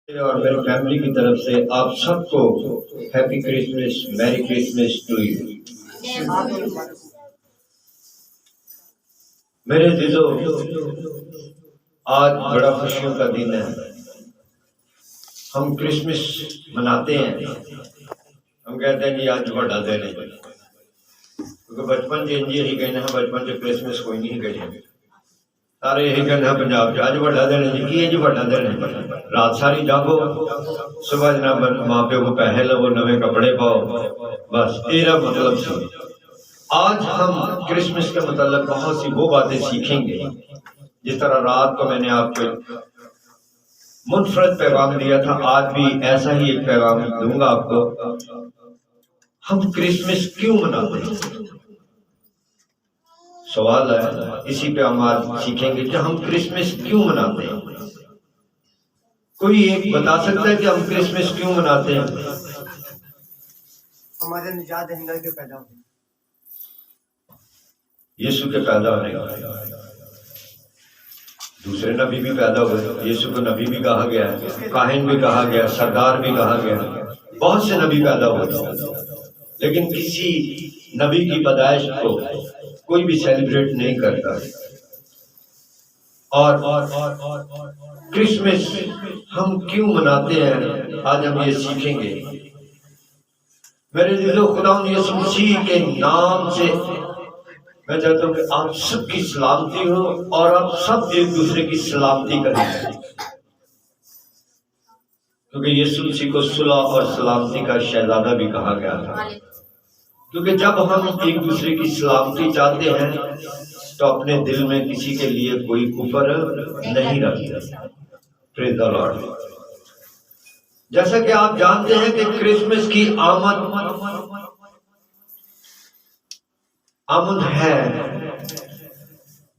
اور میری فیملی کی طرف سے آپ سب کو ہیپی کرسمس، میری کرسمس ٹو یو۔ میرے عزیزو، آج بڑا خوشیوں کا دن ہے۔ ہم کرسمس مناتے ہیں، ہم کہتے ہیں کہ آج بڑا دن ہے، کیونکہ بچپن سے انجی ہی کہنا ہے، بچپن سے کرسمس کوئی نہیں کہنا، سارے یہی کہنا ہے پنجاب سے، آج بڑا دن ہے جی، کی بڑا دن ہے، رات ساری جاگو، صبح جناب ماں پیو کو پیسے لو، نوے کپڑے پاؤ، بس تیرا مطلب سی۔ آج ہم کرسمس کے متعلق بہت سی وہ باتیں سیکھیں گے، جس طرح رات کو میں نے آپ کو منفرد پیغام دیا تھا، آج بھی ایسا ہی ایک پیغام دوں گا آپ کو۔ ہم کرسمس کیوں مناتے ہیں؟ سوال ہے، اسی پہ ہم آج سیکھیں گے کہ ہم کرسمس کیوں مناتے ہیں۔ کوئی ایک بتا سکتا ہے کہ ہم کرسمس کیوں مناتے ہیں؟ ہمارے نجات دہندہ کے پیدا ہونے، یسوع کے پیدا ہونے کا۔ دوسرے نبی بھی پیدا ہوئے، یسوع کو نبی بھی کہا گیا ہے، کاہن بھی کہا گیا، سردار بھی کہا گیا، بہت سے نبی پیدا ہوئے، لیکن کسی نبی کی پیدائش کو کوئی بھی سیلیبریٹ نہیں کرتا۔ اور کرسمس ہم کیوں مناتے ہیں، آج ہم یہ سیکھیں گے۔ میرے عزیزو، خدا یسوع مسیح کے نام سے میں چاہتا ہوں کہ آپ سب کی سلامتی ہو اور آپ سب ایک دوسرے کی سلامتی کریں، کیونکہ یسوع مسیح کو صلح اور سلامتی کا شہزادہ بھی کہا گیا تھا۔ کیونکہ جب ہم ایک دوسرے کی سلامتی چاہتے ہیں تو اپنے دل میں کسی کے لیے کوئی کفر نہیں رکھتے۔ پریز دی لارڈ۔ جیسا کہ آپ جانتے ہیں کہ کرسمس کی آمد ہے،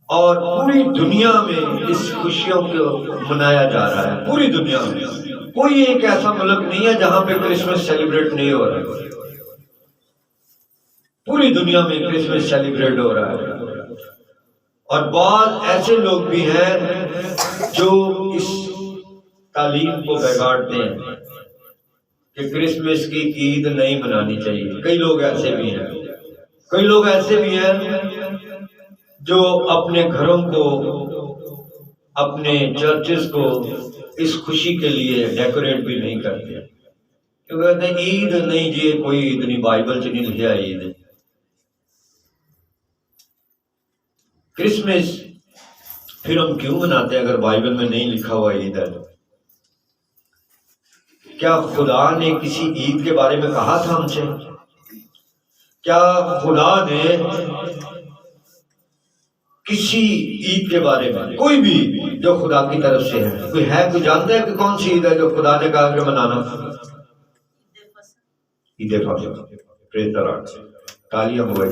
اور پوری دنیا میں اس خوشیوں کو منایا جا رہا ہے۔ پوری دنیا میں کوئی ایک ایسا ملک نہیں ہے جہاں پہ کرسمس سیلیبریٹ نہیں ہو رہا ہے۔ پوری دنیا میں کرسمس سیلیبریٹ ہو رہا ہے، اور بعض ایسے لوگ بھی ہیں جو اس تعلیم کو بگاڑتے ہیں کہ کرسمس کی عید نہیں منانی چاہیے۔ کئی لوگ ایسے بھی ہیں، کئی لوگ ایسے بھی ہیں جو اپنے گھروں کو، اپنے چرچز کو اس خوشی کے لیے ڈیکوریٹ بھی نہیں کرتے، کیونکہ کہتے ہیں عید نہیں جی، کوئی عید نہیں، بائبل سے نہیں لکھا عید۔ کرسمس پھر ہم کیوں مناتے ہیں اگر بائبل میں نہیں لکھا ہوا عید ہے؟ کیا خدا نے کسی عید کے بارے میں کہا تھا ہم سے؟ کیا خدا نے کسی عید کے بارے میں، کوئی بھی جو خدا کی طرف سے ہے، کوئی جانتا ہے کہ کون سی عید ہے جو خدا نے کہا کہ منانا؟ عید فصح۔ پریز دی لارڈ۔ تالیاں ہوئے۔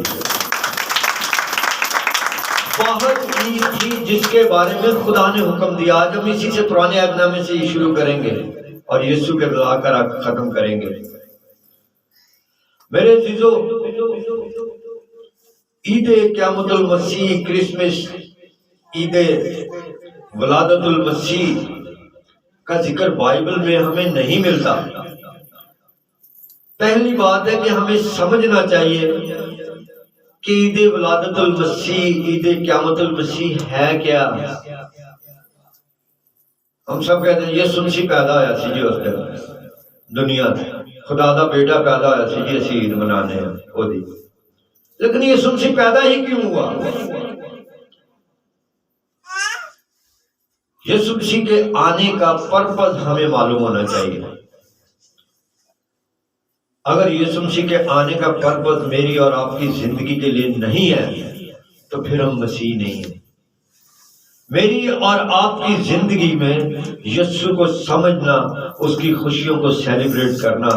بہت عید تھی جس کے بارے میں خدا نے حکم دیا۔ آج ہم اسی سے پرانے عہد نامے سے یہ شروع کریں گے اور یسوع کے بلا کر ختم کریں گے۔ میرے عزیزو، عید قیامت المسیح، کرسمس، عید ولادت المسیح کا ذکر بائبل میں ہمیں نہیں ملتا۔ پہلی بات ہے کہ ہمیں سمجھنا چاہیے کہ عید ولادت المسیح، عید قیامت المسیح ہے کیا۔ ہم سب کہتے ہیں یسوع مسیح پیدا ہوا سی جی، اس دن دنیا میں خدا دا بیٹا پیدا ہوا سی جی، اسی عید منانے ہیں وہ دی، لیکن یسوع مسیح پیدا ہی کیوں ہوا؟ یسوع مسیح کے آنے کا پرپس ہمیں معلوم ہونا چاہیے۔ اگر یسوع مسیح کے آنے کا پرپس میری اور آپ کی زندگی کے لیے نہیں ہے تو پھر ہم مسیح نہیں ہیں۔ میری اور آپ کی زندگی میں یسوع کو سمجھنا، اس کی خوشیوں کو سیلیبریٹ کرنا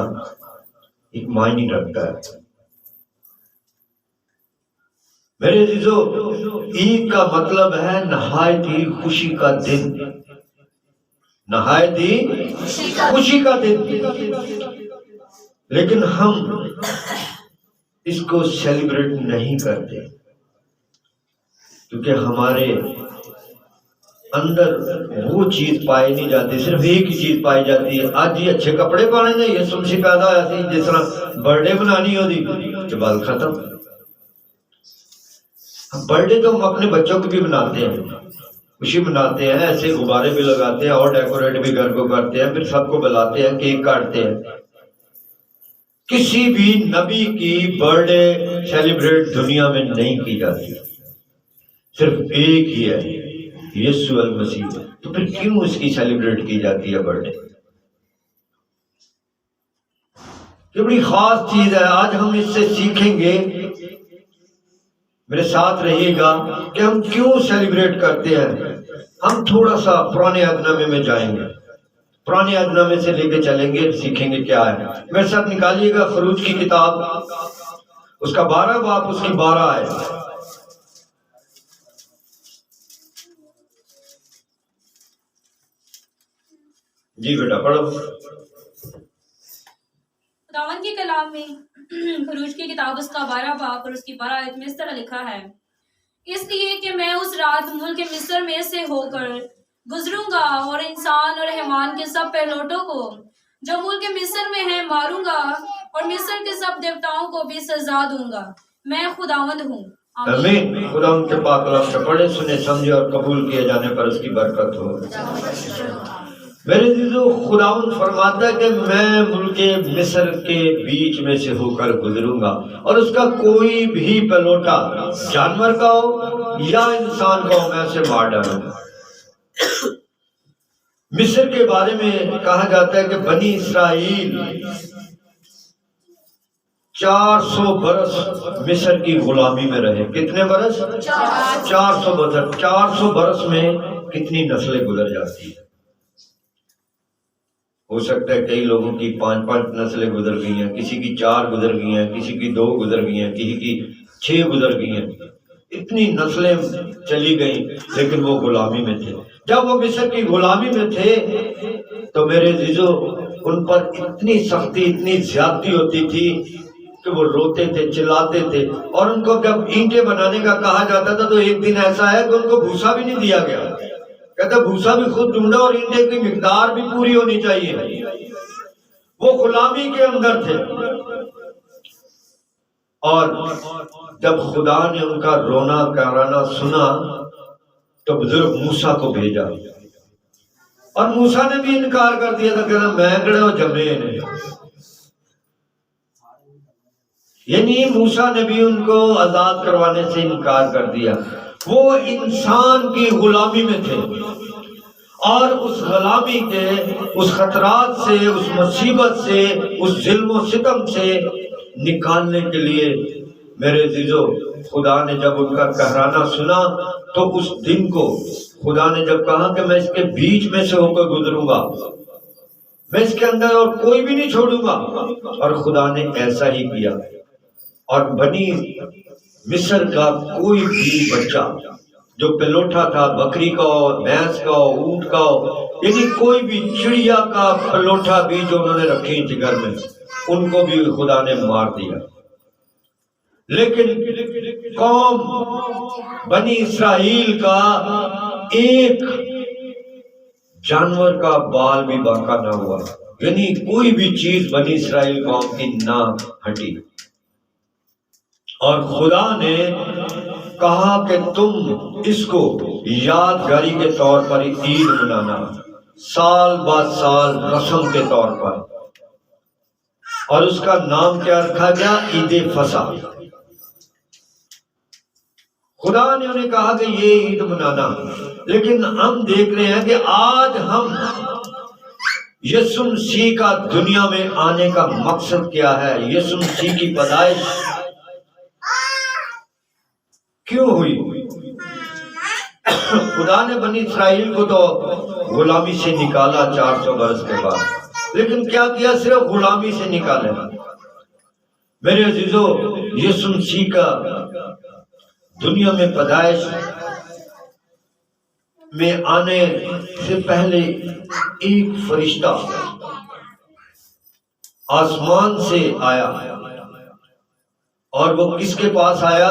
ایک معنی رکھتا ہے۔ میرے عزیزو، عید کا مطلب ہے نہایت ہی خوشی کا دن، نہایت ہی خوشی کا دن، لیکن ہم اس کو سیلیبریٹ نہیں کرتے کیونکہ ہمارے اندر وہ چیز پائی نہیں جاتی، صرف ایک ہی چیز پائی جاتی ہے. آج یہ اچھے کپڑے پانے نے یہ سمسی پیدا ہوا سی، جس طرح برتھ ڈے منانی ہو دی کہ بال ختم. برتھ ڈے تو ہم اپنے بچوں کو بھی مناتے ہیں، خوشی مناتے ہیں، ایسے غبارے بھی لگاتے ہیں اور ڈیکوریٹ بھی گھر کو کرتے ہیں، پھر سب کو بلاتے ہیں، کیک کاٹتے ہیں. کسی بھی نبی کی برتھ ڈے سیلیبریٹ دنیا میں نہیں کی جاتی، صرف ایک ہی ہے، یسوع المسیح. تو پھر کیوں اس کی سیلیبریٹ کی جاتی ہے برتھ ڈے؟ یہ بڑی خاص چیز ہے. آج ہم اس سے سیکھیں گے، میرے ساتھ رہیے گا کہ ہم کیوں سیلیبریٹ کرتے ہیں. ہم تھوڑا سا پرانے عہد نامے میں جائیں گے، پرانے عہد نامے سے لے کے چلیں گے، سیکھیں گے کیا ہے. میرے ساتھ نکالیے گا خروج کی کتاب، اس کا 12 باب، اس کی 12 آیت. جی بیٹا پڑھو. خداوند کے کلام میں خروج کی کتاب اس کا 12 باب اور اس کی 12 آیت میں اس طرح لکھا ہے: اس لیے کہ میں اس رات ملک مصر میں سے ہو کر گزروں گا اور انسان اور حیوان کے سب پہلوٹوں کو جو ملک مصر میں ہیں ماروں گا، اور مصر کے سب دیوتاؤں کو بھی سزا دوں گا. میں خداوند ہوں. آمین. خدا ان کے پاک کلام سے پڑھے، سنے، سمجھے اور قبول کیے جانے پر اس کی برکت ہو. میرے عزیزو، خداوند فرماتا ہے کہ میں ملک مصر کے بیچ میں سے ہو کر گزروں گا اور اس کا کوئی بھی پلوٹا، جانور کا ہو یا انسان کا ہو، میں اسے مار ڈالوں گا. مصر کے بارے میں کہا جاتا ہے کہ بنی اسرائیل 400 برس مصر کی غلامی میں رہے. کتنے برس؟ 400 برس. 400 برس میں کتنی نسلیں گزر جاتی ہیں؟ ہو سکتا ہے کئی لوگوں کی 5 نسلیں گزر گئی ہیں، کسی کی 4 گزر گئی ہیں، کسی کی 2 گزر گئی ہیں، کسی کی 6 گزر گئی ہیں. اتنی نسلیں چلی گئیں، لیکن وہ غلامی میں تھے. جب وہ مصر کی غلامی میں تھے تو میرے عزیزو ان پر اتنی سختی، اتنی زیادتی ہوتی تھی کہ وہ روتے تھے، چلاتے تھے. اور ان کو جب اینٹیں بنانے کا کہا جاتا تھا تو ایک دن ایسا ہے کہ ان کو بھوسا بھی نہیں دیا گیا. کہتا بھوسا بھی خود ڈھونڈا اور اینٹیں کی مقدار بھی پوری ہونی چاہیے. وہ غلامی کے اندر تھے. اور جب خدا نے ان کا رونا کرانا سنا تو بزرگ موسیٰ کو بھیجا، اور موسیٰ نے بھی انکار کر دیا تھا، کہنا میں کڑے ہو جمے نے. یعنی موسیٰ نے بھی ان کو آزاد کروانے سے انکار کر دیا. وہ انسان کی غلامی میں تھے، اور اس غلامی کے، اس خطرات سے، اس مصیبت سے، اس ظلم و ستم سے نکالنے کے لیے میرے عزیزو خدا نے جب ان کا کہرانا سنا تو اس دن کو خدا نے جب کہا کہ میں اس کے بیچ میں سے ہو کر گزروں گا، میں اس کے اندر اور کوئی بھی نہیں چھوڑوں گا. اور خدا نے ایسا ہی کیا. اور بنی مصر کا کوئی بھی بچہ جو پلوٹا تھا، بکری کا ہو، بھینس کا ہو، اونٹ کا ہو، یعنی کوئی بھی چڑیا کا پلوٹا بھی جو انہوں نے رکھی تھی گھر میں، ان کو بھی خدا نے مار دیا. لیکن قوم بنی اسرائیل کا ایک جانور کا بال بھی باقی نہ ہوا، یعنی کوئی بھی چیز بنی اسرائیل قوم کی نہ ہٹی. اور خدا نے کہا کہ تم اس کو یادگاری کے طور پر عید منانا، سال بعد سال رسم کے طور پر. اور اس کا نام کیا رکھا گیا؟ عید فصح. خدا نے انہیں کہا کہ یہ عید منانا. لیکن ہم دیکھ رہے ہیں کہ آج ہم یسوع مسیح کا دنیا میں آنے کا مقصد کیا ہے؟ یسوع مسیح کی پیدائش کیوں ہوئی؟ خدا نے بنی اسرائیل کو تو غلامی سے نکالا 400 برس کے بعد، لیکن کیا کیا؟ صرف غلامی سے نکالے. میرے عزیزو، یسوع مسیح کا دنیا میں پیدائش میں آنے سے پہلے ایک فرشتہ آسمان سے آیا، اور وہ کس کے پاس آیا؟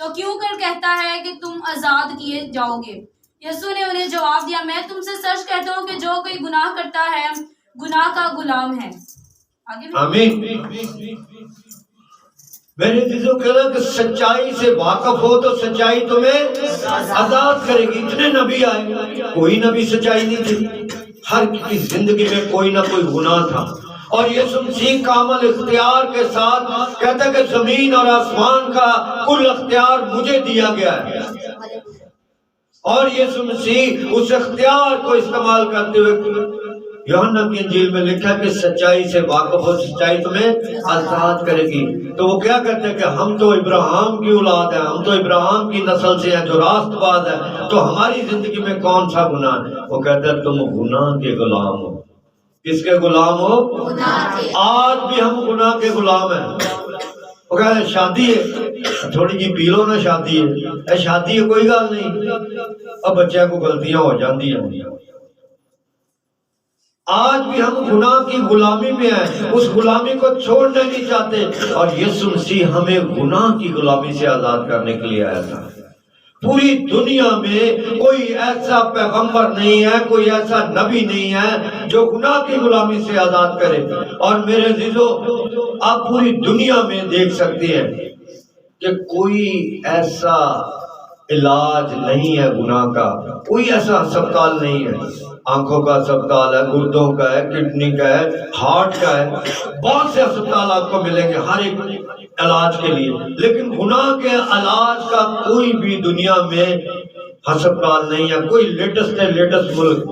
تو کیوں کر کہتا ہے کہ تم آزاد کیے جاؤ گے؟ یسوع نے انہیں جواب دیا، میں تم سے سچ کہتا ہوں کہ جو کوئی گناہ کرتا ہے گناہ کا غلام ہے۔ آگے بھی آمین۔ میرے عزیزوں کہنا کہ سچائی سے واقف ہو تو سچائی تمہیں آزاد کرے گی۔ اتنے نبی آئے، کوئی نبی سچائی نہیں تھی، ہر کی زندگی میں کوئی نہ کوئی گناہ تھا، اور یسوع مسیح کامل اختیار کے ساتھ کہتا ہے کہ زمین اور آسمان کا کل اختیار مجھے دیا گیا ہے، اور یسوع مسیح اس اختیار کو استعمال کرتے ہوئے یوحنا کی انجیل میں لکھا کہ سچائی سے واقف ہو، سچائی تمہیں آزاد کرے گی۔ تو وہ کیا کہتے ہیں کہ ہم تو ابراہیم کی اولاد ہیں، ہم تو ابراہیم کی نسل سے ہیں جو راست باز ہے، تو ہماری زندگی میں کون سا گناہ ہے؟ وہ کہتے ہیں تم گناہ کے غلام ہو۔ کس کے غلام ہو؟ آج بھی ہم گناہ کے غلام ہیں۔ وہ کہتے ہیں شادی ہے، تھوڑی جی پی لو نا، شادی ہے، شادی ہے کوئی گل نہیں، اب بچے کو غلطیاں ہو جاتی ہیں۔ آج بھی ہم گناہ کی غلامی میں ہیں، اس غلامی کو چھوڑنا نہیں چاہتے، اور یسوع مسیح ہمیں گناہ کی غلامی سے آزاد کرنے کے لیے آیا تھا۔ پوری دنیا میں کوئی ایسا پیغمبر نہیں ہے، کوئی ایسا نبی نہیں ہے جو گناہ کی غلامی سے آزاد کرے۔ اور میرے عزیزو، آپ پوری دنیا میں دیکھ سکتے ہیں کہ کوئی ایسا علاج نہیں ہے گناہ کا، کوئی ایسا ہسپتال نہیں ہے۔ آنکھوں کا ہسپتال ہے، گردوں کا ہے، کڈنی کا ہے، ہارٹ کا ہے، بہت سے ہسپتال آپ کو ملیں گے ہر ایک علاج کے لیے، لیکن گناہ کے علاج کا کوئی بھی دنیا میں ہسپتال نہیں ہے۔ کوئی لیٹسٹ ملک،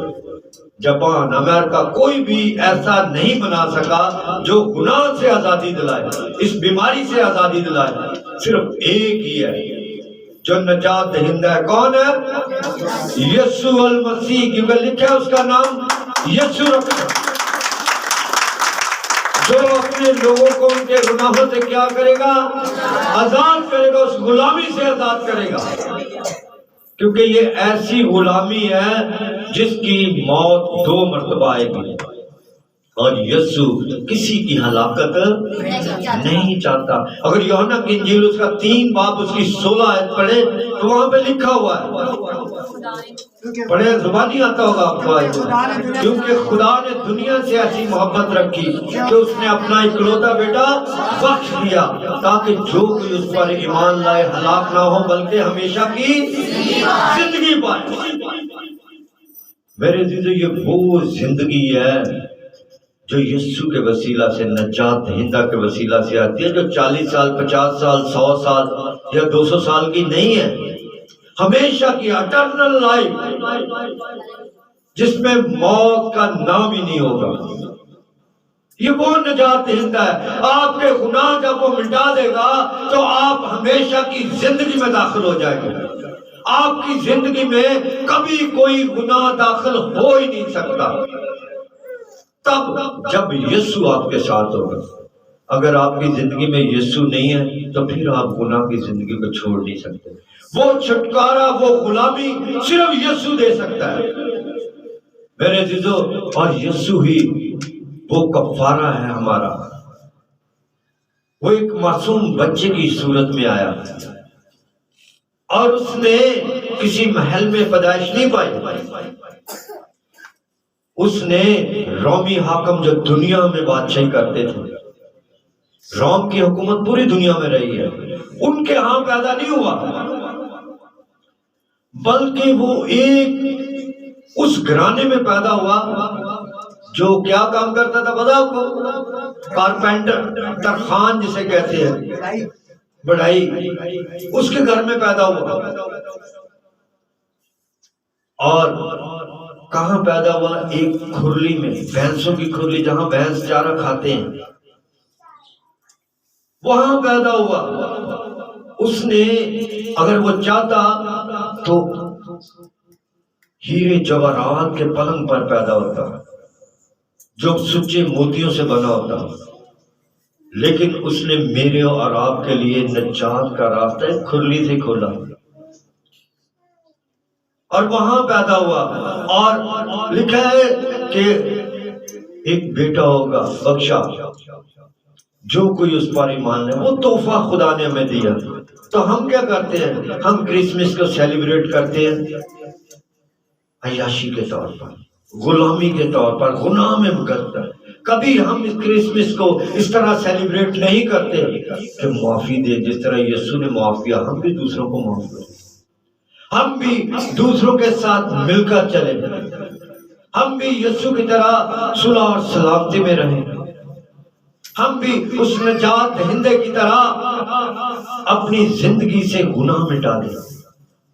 جاپان، امریکہ، کوئی بھی ایسا نہیں بنا سکا جو گناہ سے آزادی دلائے، اس بیماری سے آزادی دلائے۔ صرف ایک ہی ہے جو نجات دہندہ ہے۔ کون ہے؟ یسوع المسیح، کیونکہ لکھا ہے اس کا نام یسوع رکھا، جو اپنے لوگوں کو ان کے گناہوں سے کیا کرے گا؟ آزاد کرے گا، اس غلامی سے آزاد کرے گا، کیونکہ یہ ایسی غلامی ہے جس کی موت 2 مرتبہ آئے گی، اور یسوع کسی کی ہلاکت نہیں چاہتا۔ اگر یوحنا کی انجیل اس کا 3 باب اس کی 16 آیت پڑھے تو وہاں پہ لکھا ہوا ہے، پڑھے زبانی آتا ہوگا آپ کو، کیونکہ خدا نے دنیا سے ایسی محبت رکھی کہ اس نے اپنا اکلوتا بیٹا بخش دیا، تاکہ جو کوئی اس پر ایمان لائے ہلاک نہ ہو بلکہ ہمیشہ کی زندگی پائے۔ میرے عزیزو، یہ وہ زندگی ہے جو یسوع کے وسیلہ سے، نجات دہندہ کے وسیلہ سے آتی ہے، جو 40 سال، 50 سال، 100 سال یا 200 سال کی نہیں ہے، ہمیشہ کی اٹرنل لائف، جس میں موت کا نام ہی نہیں ہوگا۔ یہ وہ نجات دہندہ ہے۔ آپ کے گناہ جب وہ مٹا دے گا تو آپ ہمیشہ کی زندگی میں داخل ہو جائیں گے۔ آپ کی زندگی میں کبھی کوئی گناہ داخل ہو ہی نہیں سکتا، تب جب یسوع آپ کے ساتھ ہوگا۔ اگر آپ کی زندگی میں یسوع نہیں ہے تو پھر آپ گناہ کی زندگی کو چھوڑ نہیں سکتے۔ وہ چھٹکارا، وہ غلامی صرف یسوع دے سکتا ہے میرے عزیزو، اور یسوع ہی وہ کفارہ ہے ہمارا۔ وہ ایک معصوم بچے کی صورت میں آیا، اور اس نے کسی محل میں پیدائش نہیں پائی، اس نے رومی حاکم جو دنیا میں بادشاہی کرتے تھے، روم کی حکومت پوری دنیا میں رہی ہے، ان کے ہاں پیدا نہیں ہوا، بلکہ وہ ایک اس گھرانے میں پیدا ہوا جو کیا کام کرتا تھا پتہ آپ کو؟ کارپینٹر، ترخان جسے کہتے ہیں، بڑھائی، اس کے گھر میں پیدا ہوا۔ اور کہاں پیدا ہوا؟ ایک کھرلی میں، بھینسوں کی کھرلی، جہاں بھینس چارہ کھاتے ہیں، وہاں پیدا ہوا۔ اس نے اگر وہ چاہتا تو ہیرے جواہرات کے پلنگ پر پیدا ہوتا جو سچے موتیوں سے بنا ہوتا، لیکن اس نے میرے اور آپ کے لیے نجات کا راستہ ایک کھرلی سے کھولا، اور وہاں پیدا ہوا۔ اور لکھا ہے کہ ایک بیٹا ہوگا بخشا، جو کوئی اس پر ایمان لے، وہ تحفہ خدا نے ہمیں دیا. تو ہم کیا کرتے ہیں؟ ہم کرسمس کو سیلیبریٹ کرتے ہیں عیاشی کے طور پر، غلامی کے طور پر، غلام مقدر. کبھی ہم اس کرسمس کو اس طرح سیلیبریٹ نہیں کرتے کہ معافی دے، جس طرح یسوع نے معاف کیا ہم بھی دوسروں کو معاف کریں، ہم بھی دوسروں کے ساتھ مل کر چلیں، ہم بھی یسوع کی طرح صلح اور سلامتی میں رہیں، ہم بھی اس نجات دہندے کی طرح اپنی زندگی سے گناہ مٹا دیں.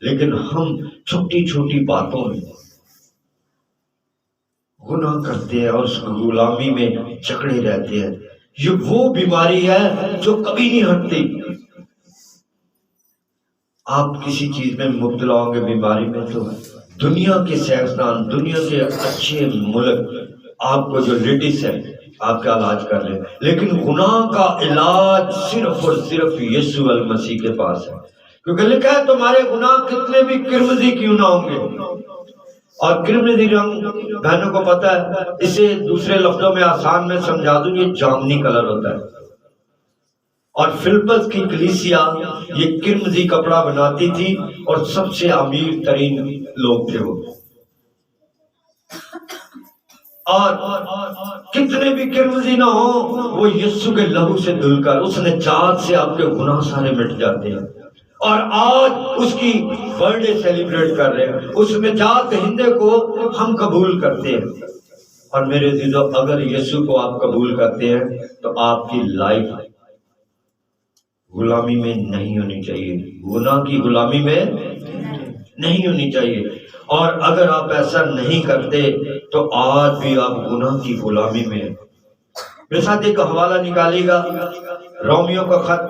لیکن ہم چھوٹی چھوٹی باتوں میں گناہ کرتے ہیں اور اس غلامی میں جکڑے رہتے ہیں. یہ وہ بیماری ہے جو کبھی نہیں ہٹتی. آپ کسی چیز میں مبتلا ہوں گے بیماری میں تو دنیا کے سائنسدان، دنیا کے اچھے ملک آپ کو جو لیڈیز ہے آپ کا علاج کر لیں، لیکن گناہ کا علاج صرف اور صرف یسوع المسیح کے پاس ہے. کیونکہ لکھا ہے تمہارے گناہ کتنے بھی کرمزی کیوں نہ ہوں گے. اور کرمزی رنگ بہنوں کو پتہ ہے، اسے دوسرے لفظوں میں آسان میں سمجھا دوں، یہ جامنی کلر ہوتا ہے. اور فلپس کی کلیسیا یہ کرمزی کپڑا بناتی تھی اور سب سے امیر ترین لوگ تھے وہ. اور کتنے بھی کرمزی نہ ہو، وہ یسوع کے لہو سے دھل کر اس نجات سے آپ کے گناہ سارے مٹ جاتے ہیں. اور آج اس کی برتھ ڈے سیلیبریٹ کر رہے ہیں، اس نجات دہندے کو ہم قبول کرتے ہیں. اور میرے عزیزو، اگر یسوع کو آپ قبول کرتے ہیں تو آپ کی لائف غلامی میں نہیں ہونی چاہیے، گناہ کی غلامی میں نہیں ہونی چاہیے. اور اگر آپ ایسا نہیں کرتے تو آج بھی آپ گناہ کی غلامی میں ہیں. میرے ساتھ ایک حوالہ نکالیے گا، رومیو کا خط،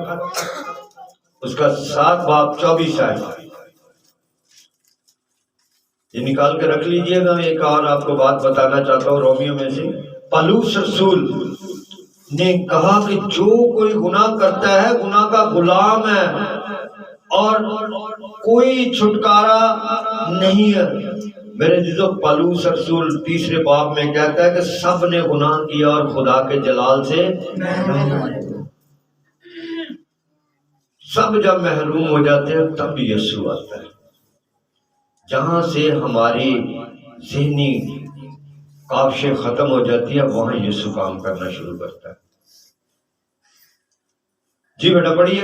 اس کا 7 باب 24 آیت. یہ نکال کے رکھ لیجئے گا. ایک اور آپ کو بات بتانا چاہتا ہوں رومیو میں سے. پالوس رسول نے کہا کہ جو کوئی گناہ کرتا ہے گناہ کا غلام ہے اور کوئی چھٹکارا نہیں ہے. میرے عزیزو، پالوس رسول 3 باب میں کہتا ہے کہ سب نے گناہ کیا اور خدا کے جلال سے سب جب محروم ہو جاتے ہیں تب یسوع آتا ہے. جہاں سے ہماری ذہنی کاوشیں ختم ہو جاتی ہیں وہاں یسوع کام کرنا شروع کرتا ہے. جی بیٹا پڑھیے.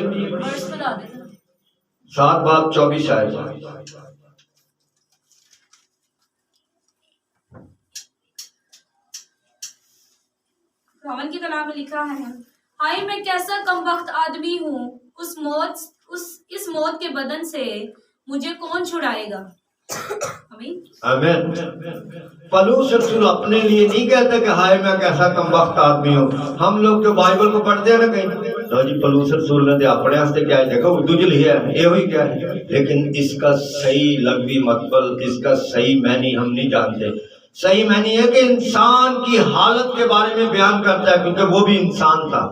7 باب 24 آیت. خداوند کی کلام میں لکھا ہے، ہائے میں کیسا کم وقت آدمی ہوں، اس موت کے بدن سے مجھے کون چھڑائے گا. آمین. پالوس رسول اپنے لیے نہیں کہتا کہ ہائے میں کیسا کم وقت آدمی ہوں. ہم لوگ جو بائبل کو پڑھتے ہیں نا کہیں تو جی پالوس رسول نے اپنے واسطے کیا ہے، دیکھو اردو جو لکھا ہے یہ ہوئی کیا ہے، لیکن اس کا صحیح لغوی مطلب، اس کا صحیح معنی ہم نہیں جانتے. صحیح معنی ہے کہ انسان کی حالت کے بارے میں بیان کرتا ہے، کیونکہ وہ بھی انسان تھا.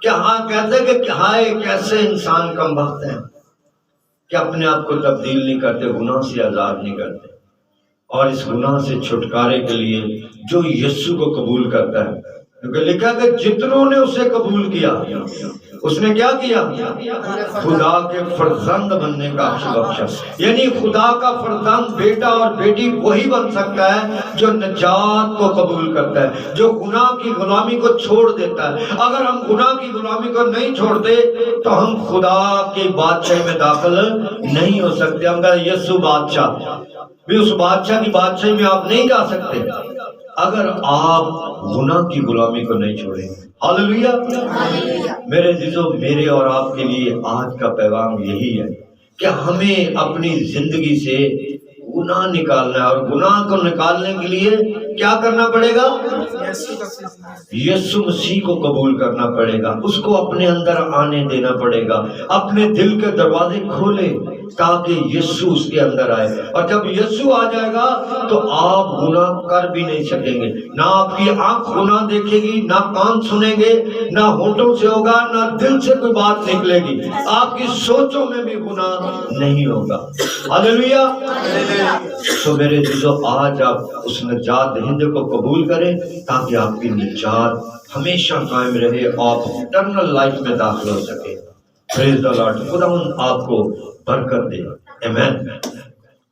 کہ ہاں کہتے ہیں کہ ہائے کیسے انسان کم وقت ہے، کہ اپنے آپ کو تبدیل نہیں کرتے، گناہ سے آزاد نہیں کرتے. اور اس گناہ سے چھٹکارے کے لیے جو یسوع کو قبول کرتا ہے، کیونکہ لکھا کہ جتنوں نے اسے قبول کیا اس نے کیا کیا، خدا کے فرزند بننے کا عرش بخشا. یعنی خدا کا فرزند بیٹا اور بیٹی وہی بن سکتا ہے جو نجات کو قبول کرتا ہے، جو گناہ کی غلامی کو چھوڑ دیتا ہے. اگر ہم گناہ کی غلامی کو نہیں چھوڑتے تو ہم خدا کی بادشاہی میں داخل نہیں ہو سکتے. ہم کہتے ہیں یسوع بادشاہ، بھی اس بادشاہ کی بادشاہی میں آپ نہیں جا سکتے اگر آپ گناہ کی غلامی کو نہیں چھوڑیں. ہاللویا. میرے عزیزو، میرے اور آپ کے لیے آج کا پیغام یہی ہے کہ ہمیں اپنی زندگی سے گناہ نکالنا ہے، اور گناہ کو نکالنے کے لیے کیا کرنا پڑے گا، یسوع مسیح کو قبول کرنا پڑے گا، اس کو اپنے اندر آنے دینا پڑے گا. اپنے دل کے دروازے کھولے تاکہ یسوع اس کے اندر آئے. اور جب یسوع آ جائے گا تو آپ گناہ کر بھی نہیں سکیں گے. نہ آپ کی آنکھ گناہ دیکھے گی، نہ کان سنیں گے، نہ ہونٹوں سے ہوگا، نہ دل سے کوئی بات نکلے گی. آپ کی سوچوں میں بھی گناہ نہیں ہوگا. ہاللویا. تو میرے عزیزو، آج آپ اس نجات عقیدے کو قبول کریں تاکہ آپ کی نجات ہمیشہ قائم رہے، آپ اٹرنل لائف میں داخل ہو سکے۔ پریز دی لارڈ، خدا آپ کو برکت دے، آمین۔